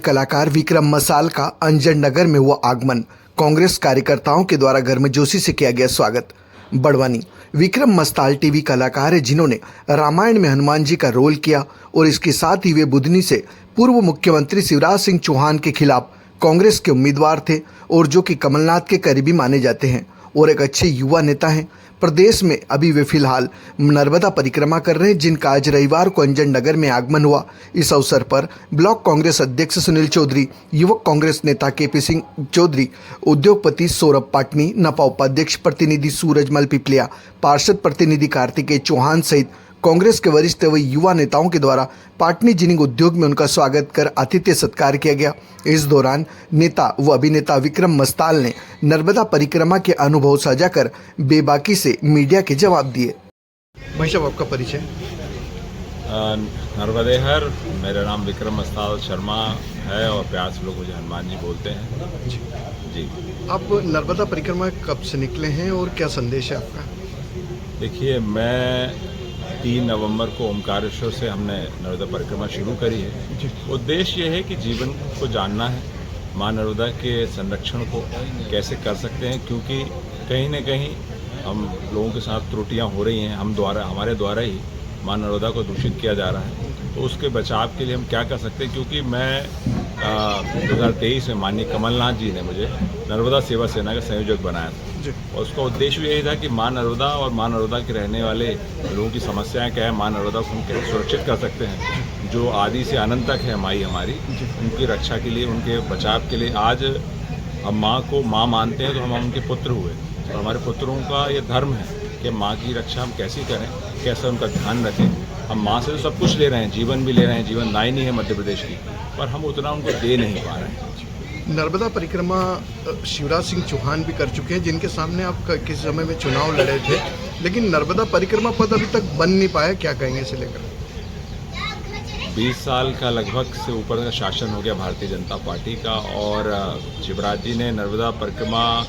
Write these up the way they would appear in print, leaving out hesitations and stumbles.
कलाकार विक्रम मसाल का अंजन नगर में हुआ आगमन। कांग्रेस कार्यकर्ताओं के द्वारा गर्मजोशी से किया गया स्वागत। बड़वानी विक्रम मसाल टीवी कलाकार है जिन्होंने रामायण में हनुमान जी का रोल किया और इसके साथ ही वे बुधनी से पूर्व मुख्यमंत्री शिवराज सिंह चौहान के खिलाफ कांग्रेस के उम्मीदवार थे और जो कि कमलनाथ के करीबी माने जाते हैं और एक अच्छे युवा नेता हैं। प्रदेश में अभी वे फिलहाल नर्मदा परिक्रमा कर रहे हैं, जिनका आज रविवार को अंजन नगर में आगमन हुआ। इस अवसर पर ब्लॉक कांग्रेस अध्यक्ष सुनील चौधरी, युवक कांग्रेस नेता केपी सिंह चौधरी, उद्योगपति सौरभ पाटनी, नपा उपाध्यक्ष प्रतिनिधि सूरजमल पिपलिया, पार्षद प्रतिनिधि कार्तिकेय चौहान सहित कांग्रेस के वरिष्ठ व युवा नेताओं के द्वारा पाटनी जिनिंग उद्योग में उनका स्वागत कर आतिथ्य सत्कार किया गया। इस दौरान नेता व अभिनेता विक्रम मसाल ने नर्मदा परिक्रमा के अनुभव साझा कर बेबाकी से मीडिया के जवाब दिए। भाई साहब, आपका परिचय? नर्मदेहर, मेरा नाम विक्रम मसाल शर्मा है और प्यार से लोग मुझे हनुमान जी बोलते हैं। जी, आप नर्मदा परिक्रमा कब से निकले हैं और क्या संदेश है आपका? देखिए, मैं 3 नवंबर को ओमकारेश्वर से हमने नर्मदा परिक्रमा शुरू करी है। उद्देश्य ये है कि जीवन को जानना है, माँ नर्मदा के संरक्षण को कैसे कर सकते हैं, क्योंकि कहीं न कहीं हम लोगों के साथ त्रुटियां हो रही हैं, हमारे द्वारा ही माँ नर्मदा को दूषित किया जा रहा है। तो उसके बचाव के लिए हम क्या कर सकते हैं, क्योंकि मैं 2023 में माननीय कमलनाथ जी ने मुझे नर्मदा सेवा सेना का संयोजक बनाया था और उसका उद्देश्य भी यही था कि माँ नर्मदा और माँ नर्मदा के रहने वाले लोगों की समस्याएं क्या है, माँ नर्मदा को हम कैसे सुरक्षित कर सकते हैं, जो आदि से अनंत तक है माई हमारी, उनकी रक्षा के लिए, उनके बचाव के लिए। आज हम माँ को माँ मानते हैं तो हम उनके पुत्र हुए और हमारे पुत्रों का ये धर्म है कि माँ की रक्षा हम कैसे करें, कैसे उनका ध्यान रखें। हम माँ से तो सब कुछ ले रहे हैं, जीवन भी ले रहे हैं, जीवन दायिनी है मध्य प्रदेश की, पर हम उतना उनको दे नहीं पा रहे हैं। नर्मदा परिक्रमा शिवराज सिंह चौहान भी कर चुके हैं, जिनके सामने आप किस समय में चुनाव लड़े थे, लेकिन नर्मदा परिक्रमा पद अभी तक बन नहीं पाया। क्या कहेंगे इसे लेकर? 20 साल का लगभग से ऊपर का शासन हो गया भारतीय जनता पार्टी का और शिवराज जी ने नर्मदा परिक्रमा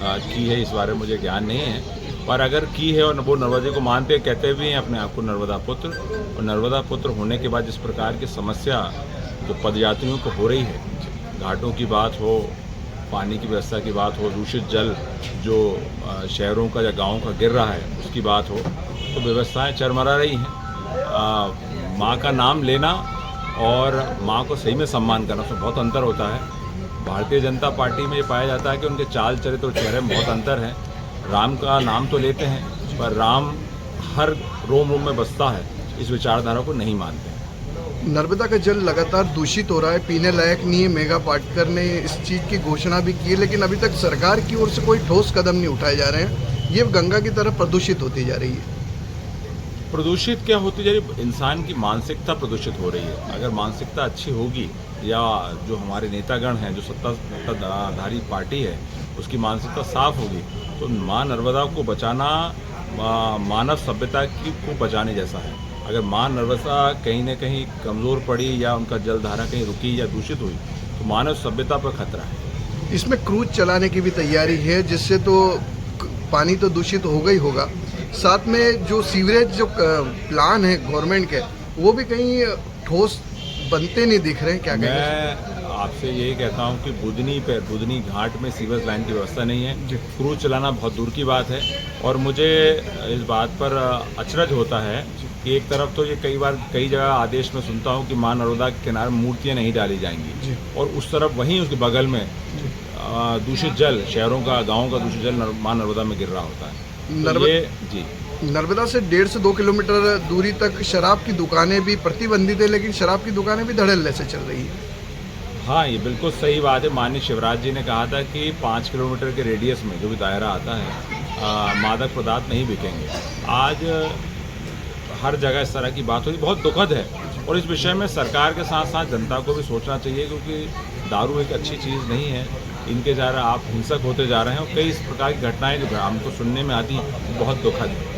की है, इस बारे में मुझे ज्ञान नहीं है, पर अगर की है और वो नर्मदा जी को मानते हैं, कहते भी हैं अपने आप को नर्मदा पुत्र, और नर्मदा पुत्र होने के बाद जिस प्रकार की समस्या जो पदयात्रियों को हो रही है, घाटों की बात हो, पानी की व्यवस्था की बात हो, दूषित जल जो शहरों का या गाँव का गिर रहा है उसकी बात हो, तो व्यवस्थाएं चरमरा रही हैं। माँ का नाम लेना और माँ को सही में सम्मान करना, उसमें बहुत अंतर होता है। भारतीय जनता पार्टी में ये पाया जाता है कि उनके चाल चरित्र और चेहरे में बहुत अंतर है। राम का नाम तो लेते हैं, पर राम हर रोम रोम में बसता है, इस विचारधारा को नहीं मानते हैं। नर्मदा का जल लगातार दूषित हो रहा है, पीने लायक नहीं है। मेघा पाटकर ने इस चीज़ की घोषणा भी की है, लेकिन अभी तक सरकार की ओर से कोई ठोस कदम नहीं उठाए जा रहे हैं। ये गंगा की तरफ प्रदूषित होती जा रही है। प्रदूषित क्या होती जा रही है? इंसान की मानसिकता प्रदूषित हो रही है। अगर मानसिकता अच्छी होगी, या जो हमारे नेतागण हैं, जो सत्ताधारी पार्टी है, उसकी मानसिकता साफ होगी, तो माँ नर्मदा को बचाना मानव सभ्यता को बचाने जैसा है। अगर माँ नर्मदा कहीं न कहीं कमज़ोर पड़ी या उनका जलधारा कहीं रुकी या दूषित हुई, तो मानव सभ्यता पर खतरा है। इसमें क्रूज चलाने की भी तैयारी है, जिससे तो पानी तो दूषित होगा ही होगा, साथ में जो सीवरेज जो प्लान है गवर्नमेंट के, वो भी कहीं ठोस बनते नहीं दिख रहे हैं। क्या मैं आपसे यही कहता हूं कि बुधनी घाट में सीवरेज लाइन की व्यवस्था नहीं है। क्रूज चलाना बहुत दूर की बात है और मुझे इस बात पर अचरज होता है कि एक तरफ तो ये कई जगह आदेश में सुनता हूं कि माँ नर्मदा के किनारे मूर्तियां नहीं डाली जाएंगी, और उस तरफ वहीं उसके बगल में दूषित जल, शहरों का, गाँव का दूषित जल माँ नर्मदा में गिर रहा होता है। नर्मदा से 1.5 से 2 किलोमीटर दूरी तक शराब की दुकानें भी प्रतिबंधित है, लेकिन शराब की दुकानें भी धड़ल्ले से चल रही है। हाँ, ये बिल्कुल सही बात है। माननीय शिवराज जी ने कहा था कि 5 किलोमीटर के रेडियस में जो भी दायरा आता है, मादक पदार्थ नहीं बिकेंगे। आज हर जगह इस तरह की बात हुई, बहुत दुखद है, और इस विषय में सरकार के साथ साथ जनता को भी सोचना चाहिए, क्योंकि दारू एक अच्छी चीज़ नहीं है। इनके ज़रा आप हिंसक होते जा रहे हैं और कई इस प्रकार की घटनाएं जो हमको सुनने में आती, बहुत दुखद है।